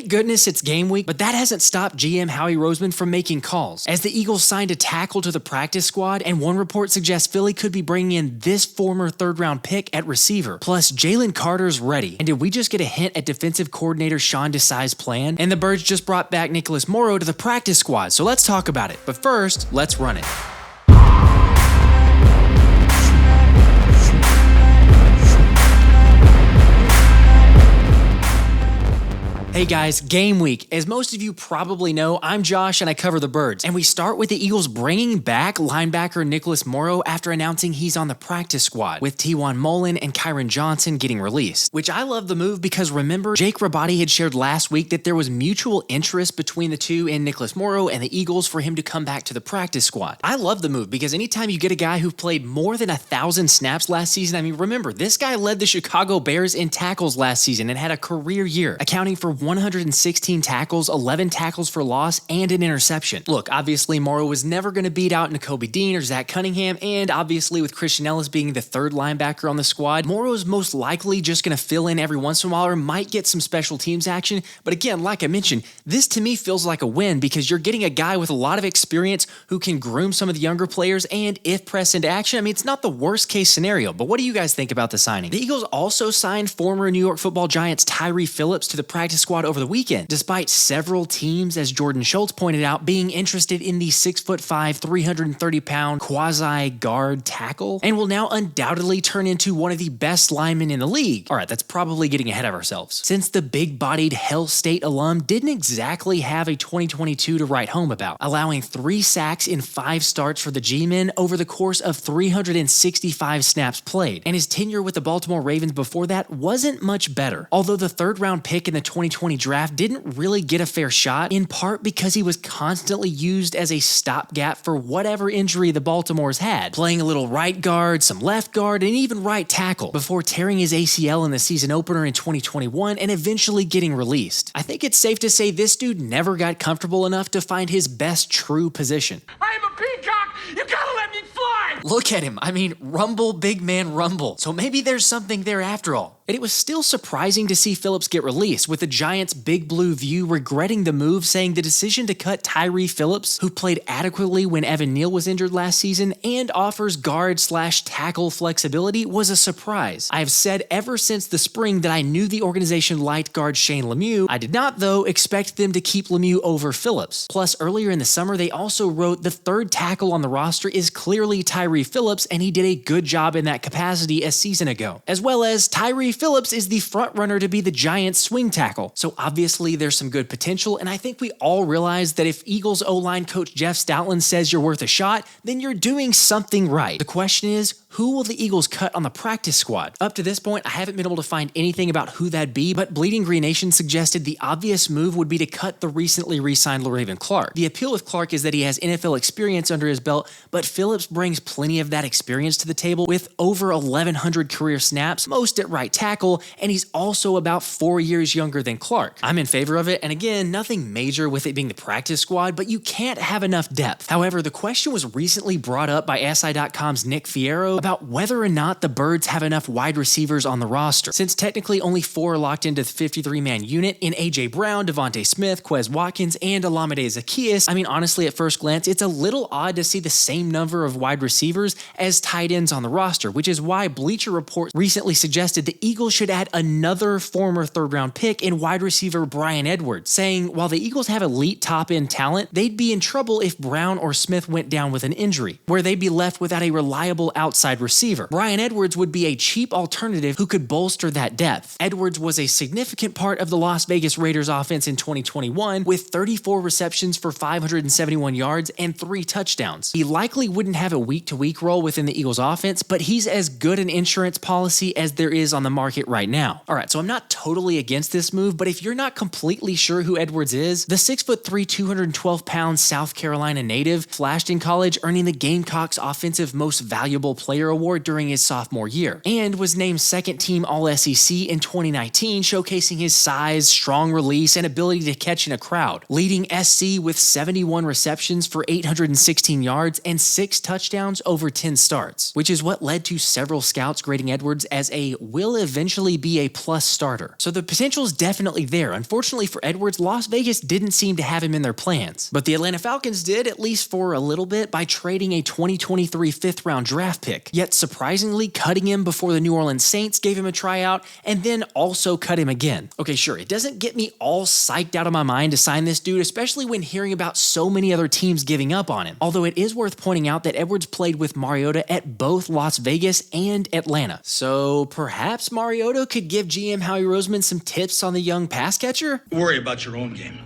Thank goodness it's game week, but that hasn't stopped GM Howie Roseman from making calls, as the Eagles signed a tackle to the practice squad, and one report suggests Philly could be bringing in this former third-round pick at receiver. Plus, Jalen Carter's ready. And did we just get a hint at defensive coordinator Sean Desai's plan? And the Birds just brought back Nicholas Morrow to the practice squad, so let's talk about it. But first, let's run it. Hey guys, game week. As most of you probably know, I'm Josh and I cover the Birds. And we start with the Eagles bringing back linebacker Nicholas Morrow after announcing he's on the practice squad, with Tiawan Mullen and Kyron Johnson getting released. Which I love the move because remember, Jake Rabati had shared last week that there was mutual interest between the two in Nicholas Morrow and the Eagles for him to come back to the practice squad. I love the move because anytime you get a guy who played more than 1,000 snaps last season, I mean, remember, this guy led the Chicago Bears in tackles last season and had a career year, accounting for 116 tackles, 11 tackles for loss, and an interception. Look, obviously Morrow was never going to beat out Nakobe Dean or Zach Cunningham, and obviously with Christian Ellis being the third linebacker on the squad, Morrow's most likely just going to fill in every once in a while or might get some special teams action. But again, like I mentioned, this to me feels like a win because you're getting a guy with a lot of experience who can groom some of the younger players, and if pressed into action, I mean, it's not the worst case scenario. But what do you guys think about the signing? The Eagles also signed former New York Football Giants Tyre Phillips to the practice squad over the weekend, despite several teams, as Jordan Schultz pointed out, being interested in the 6'5", 330-pound quasi-guard tackle, and will now undoubtedly turn into one of the best linemen in the league. All right, that's probably getting ahead of ourselves, since the big-bodied Hell State alum didn't exactly have a 2022 to write home about, allowing 3 sacks in 5 starts for the G-men over the course of 365 snaps played, and his tenure with the Baltimore Ravens before that wasn't much better, although the third-round pick in the 2020 draft didn't really get a fair shot, in part because he was constantly used as a stopgap for whatever injury the Baltimores had, playing a little right guard, some left guard, and even right tackle, before tearing his ACL in the season opener in 2021 and eventually getting released. I think it's safe to say this dude never got comfortable enough to find his best true position. I am a peacock! You gotta let me fly! Look at him. I mean, rumble, big man, rumble. So maybe there's something there after all. And it was still surprising to see Phillips get released, with the Giants' Big Blue View regretting the move, saying the decision to cut Tyre Phillips, who played adequately when Evan Neal was injured last season and offers guard/tackle flexibility, was a surprise. I have said ever since the spring that I knew the organization liked guard Shane Lemieux. I did not, though, expect them to keep Lemieux over Phillips. Plus, earlier in the summer, they also wrote the third tackle on the roster is clearly Tyre Phillips, and he did a good job in that capacity a season ago. As well as Tyre Phillips is the front runner to be the Giants' swing tackle. So obviously there's some good potential, and I think we all realize that if Eagles O-line coach Jeff Stoutland says you're worth a shot, then you're doing something right. The question is, who will the Eagles cut on the practice squad? Up to this point, I haven't been able to find anything about who that'd be, but Bleeding Green Nation suggested the obvious move would be to cut the recently re-signed LaRaven Clark. The appeal with Clark is that he has NFL experience under his belt, but Phillips brings plenty of that experience to the table with over 1,100 career snaps, most at right tackle, and he's also about 4 years younger than Clark. I'm in favor of it, and again, nothing major with it being the practice squad, but you can't have enough depth. However, the question was recently brought up by SI.com's Nick Fierro about whether or not the Birds have enough wide receivers on the roster, since technically only 4 are locked into the 53-man unit in A.J. Brown, Devontae Smith, Quez Watkins, and Olamide Zaccheaus. I mean, honestly, at first glance, it's a little odd to see the same number of wide receivers as tight ends on the roster, which is why Bleacher Report recently suggested the Eagles should add another former third-round pick in wide receiver Bryan Edwards, saying while the Eagles have elite top-end talent, they'd be in trouble if Brown or Smith went down with an injury, where they'd be left without a reliable outside receiver. Bryan Edwards would be a cheap alternative who could bolster that depth. Edwards was a significant part of the Las Vegas Raiders offense in 2021, with 34 receptions for 571 yards and 3 touchdowns. He likely wouldn't have a week-to-week role within the Eagles offense, but he's as good an insurance policy as there is on the market right now. All right, so I'm not totally against this move, but if you're not completely sure who Edwards is, the 6'3", 212-pound South Carolina native flashed in college, earning the Gamecocks Offensive Most Valuable Player Award during his sophomore year, and was named second-team All-SEC in 2019, showcasing his size, strong release, and ability to catch in a crowd, leading SC with 71 receptions for 816 yards and 6 touchdowns over 10 starts, which is what led to several scouts grading Edwards as a will eventually be a plus starter. So the potential is definitely there. Unfortunately for Edwards, Las Vegas didn't seem to have him in their plans. But the Atlanta Falcons did, at least for a little bit, by trading a 2023 fifth round draft pick. Yet surprisingly, cutting him before the New Orleans Saints gave him a tryout and then also cut him again. Okay, sure, it doesn't get me all psyched out of my mind to sign this dude, especially when hearing about so many other teams giving up on him. Although it is worth pointing out that Edwards played with Mariota at both Las Vegas and Atlanta. So perhaps Mariota could give GM Howie Roseman some tips on the young pass catcher? Worry about your own game.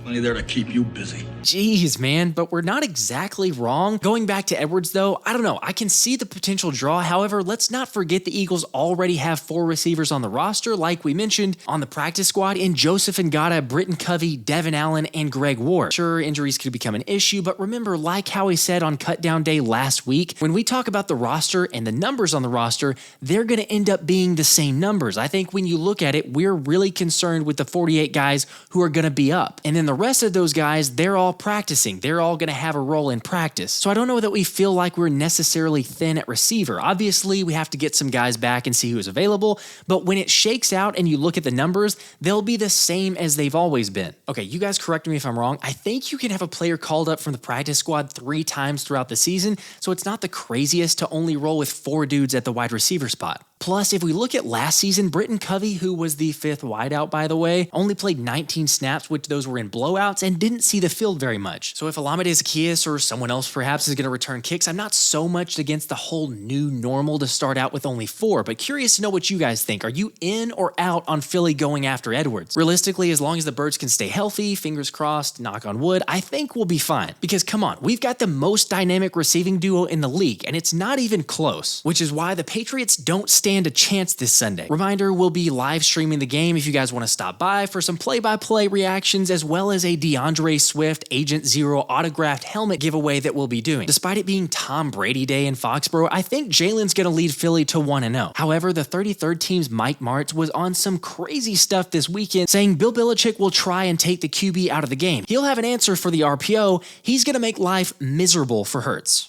Plenty there to keep you busy. Jeez, man, but we're not exactly wrong. Going back to Edwards, though, I don't know. I can see the potential draw. However, let's not forget the Eagles already have 4 receivers on the roster, like we mentioned, on the practice squad in Joseph Ngata, Britton Covey, Devin Allen, and Greg Ward. Sure, injuries could become an issue, but remember, like Howie said on Cut Down Day last week, when we talk about the roster and the numbers on the roster, they're going to end up being the same numbers. I think when you look at it, we're really concerned with the 48 guys who are going to be up. And then the rest of those guys, they're all practicing. They're all going to have a role in practice. So I don't know that we feel like we're necessarily thin at receiver. Obviously, we have to get some guys back and see who's available, but when it shakes out and you look at the numbers, they'll be the same as they've always been. Okay, you guys correct me if I'm wrong. I think you can have a player called up from the practice squad 3 times throughout the season, so it's not the craziest to only roll with 4 dudes at the wide receiver spot. Plus, if we look at last season, Britton Covey, who was the 5th wideout, by the way, only played 19 snaps, which those were in blowouts, and didn't see the field very much. So if Olamide Zaccheaus or someone else perhaps is going to return kicks, I'm not so much against the whole new normal to start out with only 4, but curious to know what you guys think. Are you in or out on Philly going after Edwards? Realistically, as long as the Birds can stay healthy, fingers crossed, knock on wood, I think we'll be fine. Because come on, we've got the most dynamic receiving duo in the league, and it's not even close, which is why the Patriots don't stand a chance this Sunday. Reminder, we'll be live streaming the game if you guys want to stop by for some play-by-play reactions, as well as a DeAndre Swift Agent Zero autographed helmet giveaway that we'll be doing. Despite it being Tom Brady Day in Foxborough, I think Jalen's going to lead Philly to 1-0. However, the 33rd team's Mike Martz was on some crazy stuff this weekend, saying Bill Belichick will try and take the QB out of the game. He'll have an answer for the RPO. He's going to make life miserable for Hurts.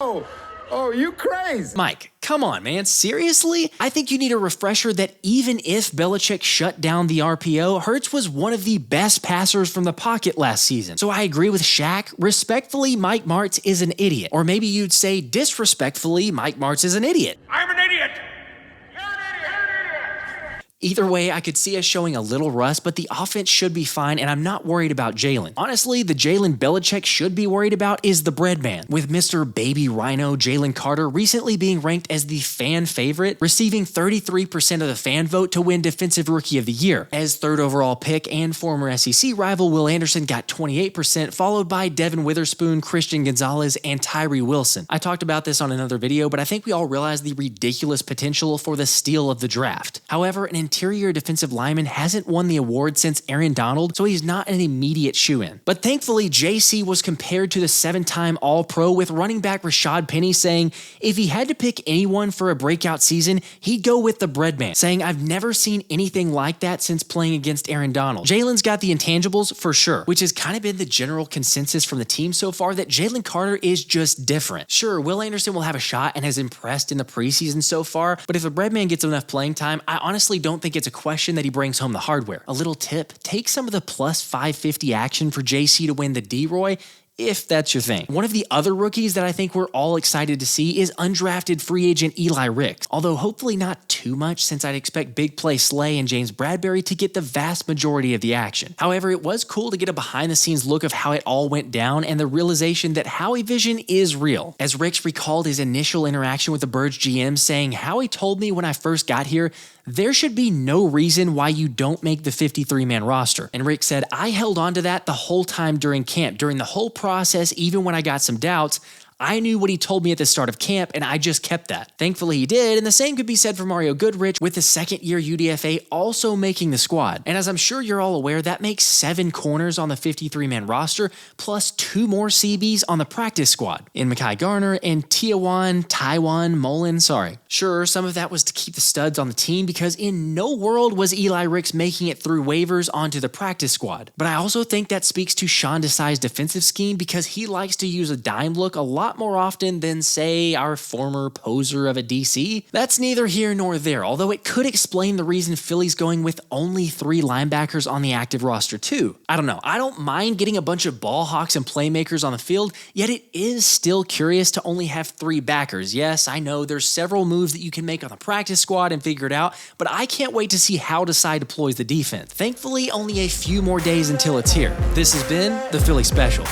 Oh, you crazy. Mike, come on, man. Seriously? I think you need a refresher that even if Belichick shut down the RPO, Hurts was one of the best passers from the pocket last season. So I agree with Shaq. Respectfully, Mike Martz is an idiot. Or maybe you'd say disrespectfully, Mike Martz is an idiot. I'm an idiot. Either way, I could see us showing a little rust, but the offense should be fine, and I'm not worried about Jalen. Honestly, the Jalen Belichick should be worried about is the bread man, with Mr. Baby Rhino Jalen Carter recently being ranked as the fan favorite, receiving 33% of the fan vote to win Defensive Rookie of the Year. As 3rd overall pick and former SEC rival Will Anderson got 28%, followed by Devin Witherspoon, Christian Gonzalez, and Tyree Wilson. I talked about this on another video, but I think we all realize the ridiculous potential for the steal of the draft. However, an interior defensive lineman hasn't won the award since Aaron Donald, so he's not an immediate shoo-in. But thankfully, JC was compared to the 7-time All-Pro, with running back Rashad Penny saying if he had to pick anyone for a breakout season, he'd go with the breadman, saying I've never seen anything like that since playing against Aaron Donald. Jalen's got the intangibles for sure, which has kind of been the general consensus from the team so far, that Jalen Carter is just different. Sure, Will Anderson will have a shot and has impressed in the preseason so far, but if the breadman gets enough playing time, I honestly don't think it's a question that he brings home the hardware. A little tip, take some of the plus 550 action for JC to win the DROY, if that's your thing. One of the other rookies that I think we're all excited to see is undrafted free agent Eli Ricks, although hopefully not too much, since I'd expect Big Play Slay and James Bradbury to get the vast majority of the action. However, it was cool to get a behind-the-scenes look of how it all went down and the realization that Howie Vision is real, as Ricks recalled his initial interaction with the Birds GM, saying, Howie told me when I first got here, there should be no reason why you don't make the 53-man roster. And Rick said, I held on to that the whole time during camp. During the whole process, even when I got some doubts, I knew what he told me at the start of camp, and I just kept that. Thankfully, he did, and the same could be said for Mario Goodrich, with the second-year UDFA also making the squad. And as I'm sure you're all aware, that makes 7 corners on the 53-man roster, plus 2 more CBs on the practice squad, in Mekhi Garner and Tiawan, Mullen, Sure, some of that was to keep the studs on the team, because in no world was Eli Ricks making it through waivers onto the practice squad. But I also think that speaks to Sean Desai's defensive scheme, because he likes to use a dime look a lot lot more often than, say, our former poser of a DC. That's neither here nor there, although it could explain the reason Philly's going with only 3 linebackers on the active roster too. I don't know, I don't mind getting a bunch of ball hawks and playmakers on the field, yet it is still curious to only have 3 backers. Yes, I know there's several moves that you can make on the practice squad and figure it out, but I can't wait to see how Desai deploys the defense. Thankfully, only a few more days until it's here. This has been the Philly Special.